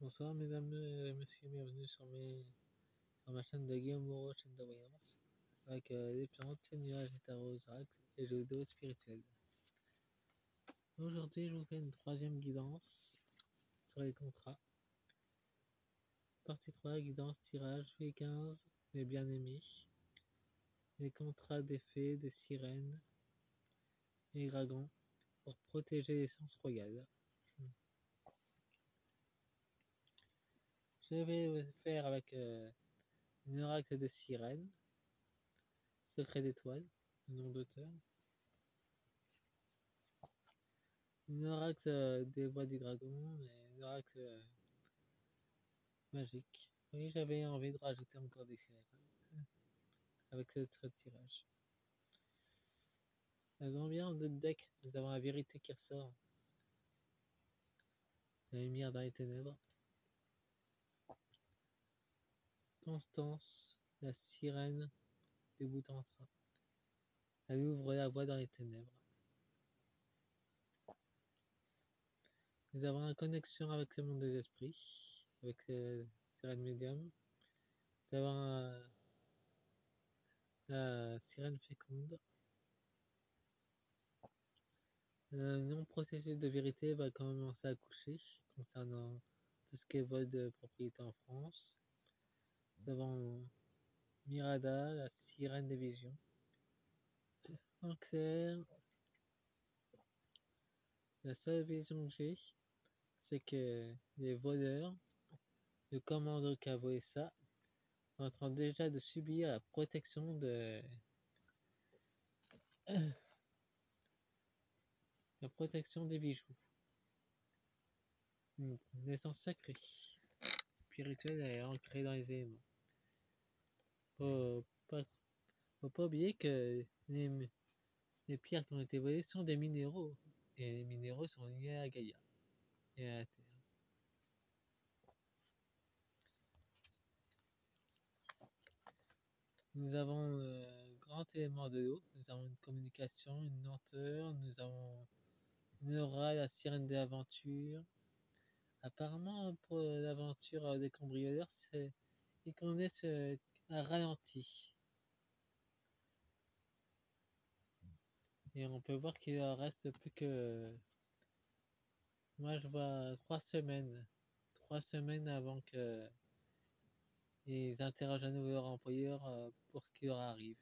Bonsoir mesdames et messieurs, bienvenue sur ma chaîne de Guillaume Moreau, chaîne de voyance, avec des plantes, nuages et tarots, oracles et jeux vidéo spirituels. Aujourd'hui, je vous fais une troisième guidance sur les contrats. Partie 3, guidance, tirage, V15, les bien-aimés, les contrats des fées, des sirènes et dragons pour protéger l'essence royale. Je vais faire avec un oracle de sirène, secret d'étoile, nom d'auteur. Un oracle des voies du dragon et un oracle magique. Oui, j'avais envie de rajouter encore des sirènes avec ce trait de tirage. Dans bien de deck, nous avons la vérité qui ressort, la lumière dans les ténèbres, Constance, la sirène du bout en train. Elle ouvre la voie dans les ténèbres. Nous avons la connexion avec le monde des esprits, avec le sirène médium. Nous avons la sirène féconde. Le non-processus de vérité va commencer à coucher concernant tout ce qui est vol de propriété en France. Nous avons Mirada, la sirène des visions. En clair, la seule vision que j'ai, c'est que les voleurs, le commandant qui a volé ça, sont en train déjà de subir la protection de la protection des bijoux. Une naissance sacrée, spirituelle et ancrée dans les éléments. Faut pas oublier que les pierres qui ont été volées sont des minéraux. Et les minéraux sont liés à Gaïa et à la Terre. Nous avons un grand élément de l'eau. Nous avons une communication, une lenteur. Nous avons une aura, la sirène de l'aventure. Apparemment, pour l'aventure des cambrioleurs, ils connaissent un ralenti. Et on peut voir qu'il en reste plus que... Moi, je vois 3 semaines. 3 semaines avant que ils interrogent à nouveau leur employeur pour ce qui leur arrive.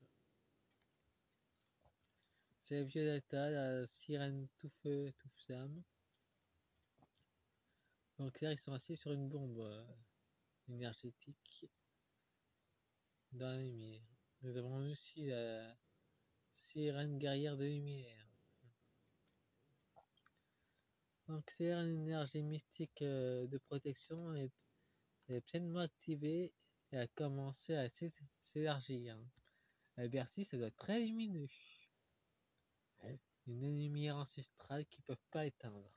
J'ai Violetta, la sirène tout feu, tout flamme. Donc là, ils sont assis sur une bombe énergétique dans la lumière. Nous avons aussi la sirène guerrière de lumière. Donc là, l'énergie mystique de protection est pleinement activée et a commencé à s'élargir. À Bercy, ça doit être très lumineux. Une lumière ancestrale qu'ils ne peuvent pas éteindre.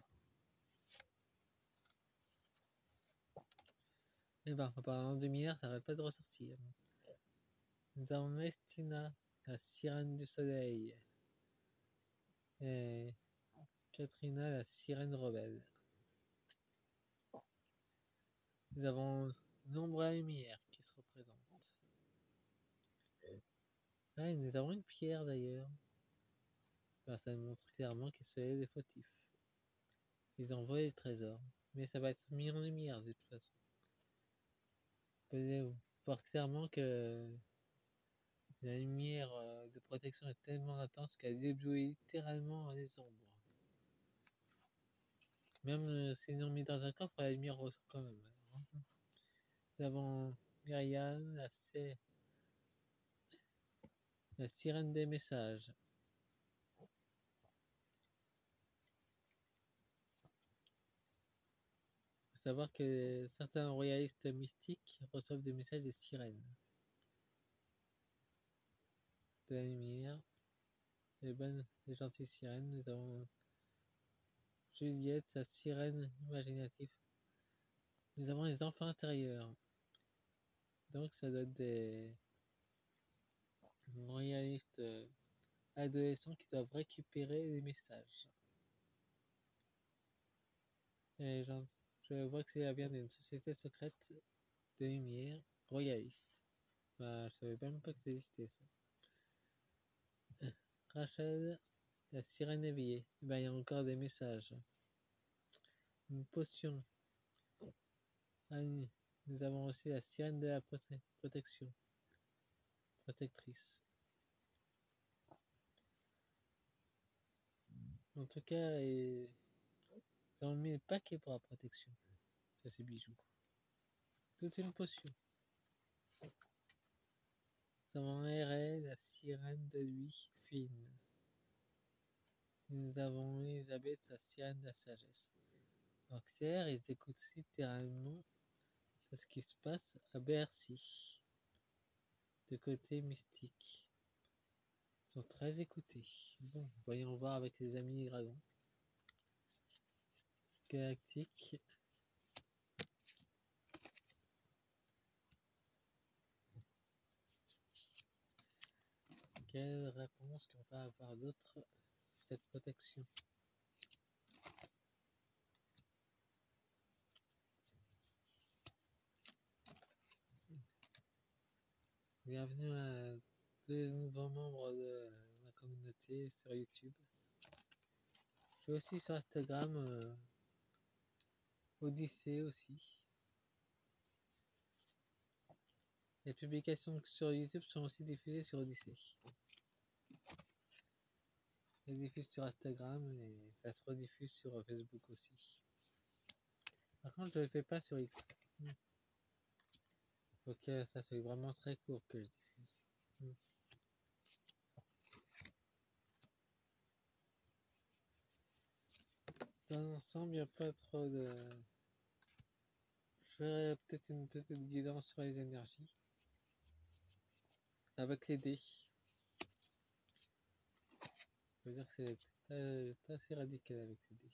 Et ben, en parlant de lumière, ça n'arrête pas de ressortir. Nous avons Mestina, la sirène du soleil. Et Katrina, la sirène rebelle. Nous avons l'ombre et la lumière qui se représentent. Ah, et nous avons une pierre d'ailleurs. Ben, ça montre clairement qu'ils sont des fautifs. Ils envoient les trésors. Mais ça va être mis en lumière de toute façon. Vous pouvez voir clairement que la lumière de protection est tellement intense qu'elle déblouit littéralement les ombres. Même s'ils l'ont mis dans un coffre, la lumière ressort quand même. Nous avons Myriam, la sirène des messages. Il faut savoir que certains royalistes mystiques reçoivent des messages des sirènes. De la lumière, les bonnes et gentilles sirènes. Nous avons Juliette, la sirène imaginative. Nous avons les enfants intérieurs. Donc ça doit être des royalistes adolescents qui doivent récupérer les messages. Et Je vois que c'est bien d'une société secrète de lumière royaliste. Bah, je savais même pas que ça existait ça. Rachel, la sirène éveillée. Ben, il y a encore des messages. Une potion. Annie. Nous avons aussi la sirène de la protection. Protectrice. En tout cas, ils ont mis le paquet pour la protection. Ça, c'est bijoux. Toute une potion. Nous avons RL, la sirène de lui fine. Nous avons Elisabeth, la sirène de la sagesse. Donc, CR, ils écoutent littéralement ce qui se passe à Bercy. De côté mystique. Ils sont très écoutés. Bon, voyons voir avec les amis dragons. Galactique. Quelle réponse qu'on va avoir d'autre sur cette protection? Bienvenue à tous les nouveaux membres de ma communauté sur YouTube. Je suis aussi sur Instagram, Odyssée aussi. Les publications sur YouTube sont aussi diffusées sur Odyssée. Je diffuse sur Instagram et ça se rediffuse sur Facebook aussi. Par contre, je ne le fais pas sur X. Faut que ça soit vraiment très court que je diffuse. Dans l'ensemble, il n'y a pas trop de... Je ferai peut-être une petite guidance sur les énergies. Avec les dés. Je veux dire que c'est assez radical avec les dés.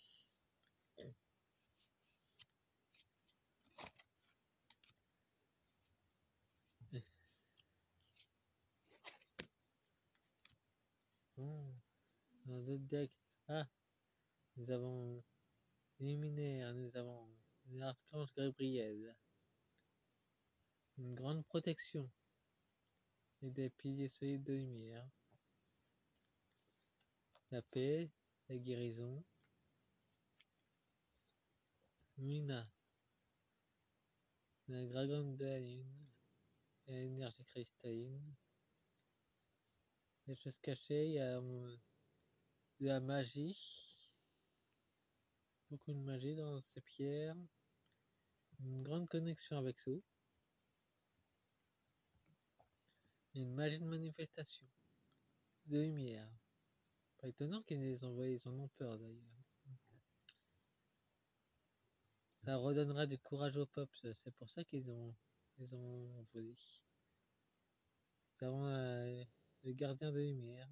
Bon, dans d'autres decks. Ah, nous avons Luminaire, nous avons l'archange Gabriel. Une grande protection. Et des piliers solides de lumière. La paix, la guérison. Mina, la dragon de la lune. Et l'énergie cristalline. Les choses cachées, il y a de la magie. Beaucoup de magie dans ces pierres. Une grande connexion avec l'eau. Une magie de manifestation. De lumière. Pas étonnant qu'ils les envoient, ils en ont peur d'ailleurs. Ça redonnera du courage au peuple, c'est pour ça qu'ils ont volé. Nous avons le gardien de lumière.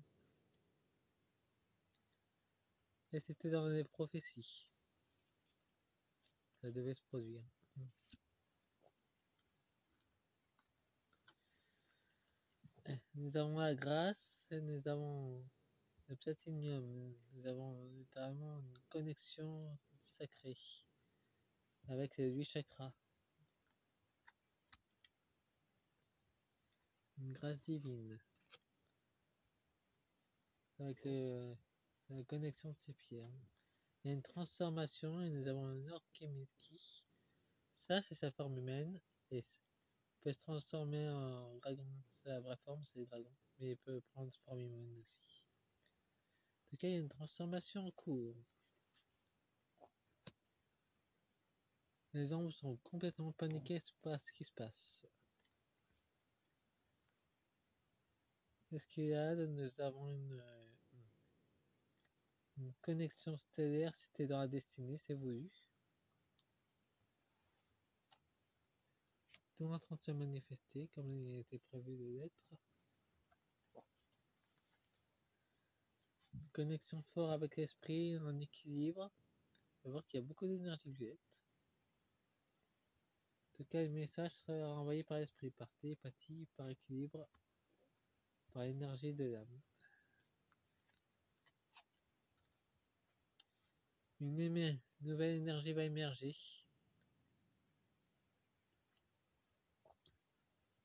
Et c'était dans les prophéties. Ça devait se produire. Nous avons la grâce et nous avons le platinium. Nous avons littéralement une connexion sacrée avec les 8 chakras. Une grâce divine. Avec la connexion de ces pierres. Il y a une transformation et nous avons un ordre Kemiki. Ça, c'est sa forme humaine. Et il peut se transformer en dragon. Sa vraie forme, c'est le dragon. Mais il peut prendre forme humaine aussi. En tout cas, il y a une transformation en cours. Les ombres sont complètement paniqués par ce qui se passe. Qu'est-ce qu'il y a? Nous avons une connexion stellaire. C'était dans la destinée, c'est voulu. Tout en train de se manifester comme il était prévu de l'être. Connexion fort avec l'esprit, en équilibre. On va voir qu'il y a beaucoup d'énergie violette. En tout cas, le message sera envoyé par l'esprit, par télépathie, par équilibre, par l'énergie de l'âme. Une nouvelle énergie va émerger.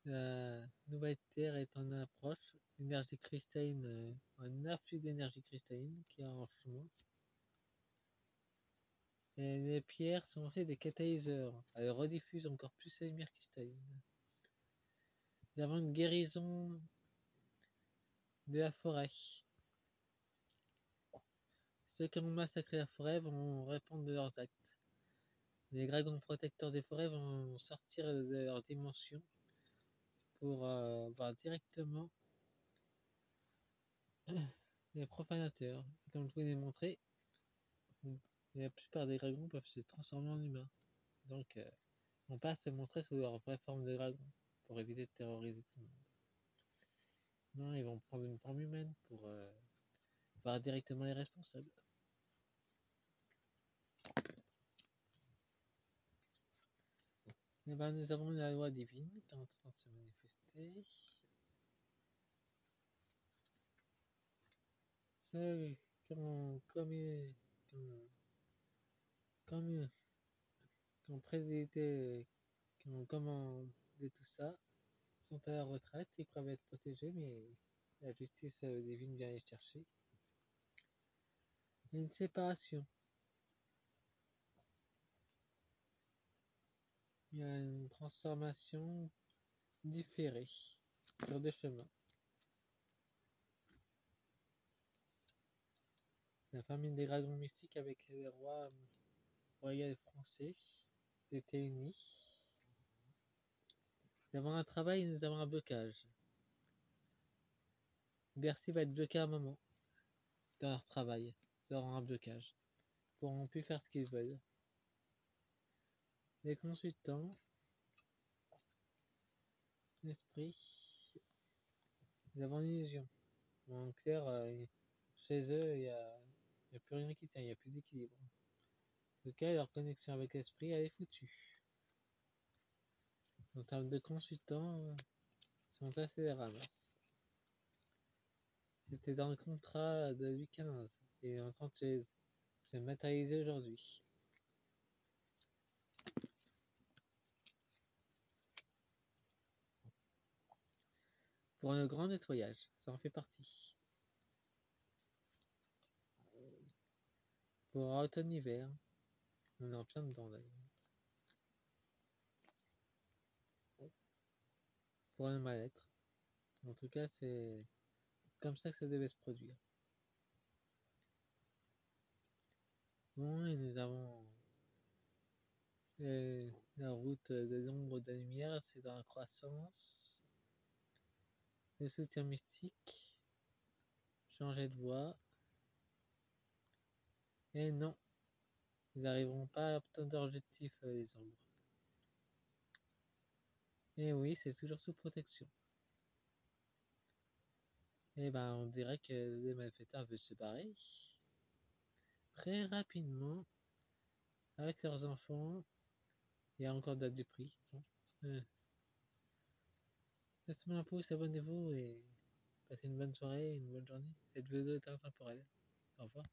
La nouvelle Terre est en approche. L'énergie cristalline, un afflux d'énergie cristalline qui est en chemin. Et les pierres sont aussi des catalyseurs. Elles rediffusent encore plus la lumière cristalline. Nous avons une guérison de la forêt. Ceux qui ont massacré la forêt vont répondre de leurs actes. Les dragons protecteurs des forêts vont sortir de leur dimension pour voir directement les profanateurs. Et comme je vous l'ai montré, la plupart des dragons peuvent se transformer en humains. Donc, on passe se montrer sous leur vraie forme de dragon pour éviter de terroriser tout le monde. Non, ils vont prendre une forme humaine pour voir directement les responsables. Et ben, nous avons la loi divine qui est en train de se manifester. Ceux qui ont commis, qui ont présidé, qui ont commandé tout ça, sont à la retraite, ils croient être protégés, mais la justice divine vient les chercher. Il y a une séparation. Il y a une transformation différée sur des chemins. La famille des dragons mystiques avec les rois royaux français étaient unis. Nous avons un travail, nous avons un blocage. Bercy va être bloqué à un moment dans leur travail. Ils auront un blocage. Ils pourront plus faire ce qu'ils veulent. Les consultants, l'esprit, nous avons l'illusion. En clair, chez eux, il n'y a plus rien qui tient, il n'y a plus d'équilibre. En tout cas, leur connexion avec l'esprit, elle est foutue. En termes de consultants, ils sont assez les ramasses. C'était dans le contrat de Louis XV et en 36. C'est matérialisé aujourd'hui. Pour le grand nettoyage, ça en fait partie. Pour automne-hiver, on est en plein dedans d'ailleurs. Pour le mal-être. En tout cas, c'est comme ça que ça devait se produire. Bon, et nous avons la route de l'ombre de la lumière, c'est dans la croissance. Le soutien mystique. Changer de voie. Et non, ils n'arriveront pas à obtenir leur objectif, les ombres. Et oui, c'est toujours sous protection. Et ben, on dirait que les malfaiteurs veulent se barrer très rapidement avec leurs enfants. Il y a encore date du prix. Laissez-moi un pouce, abonnez-vous et passez une bonne soirée, une bonne journée. Cette vidéo est intemporelle. Au revoir.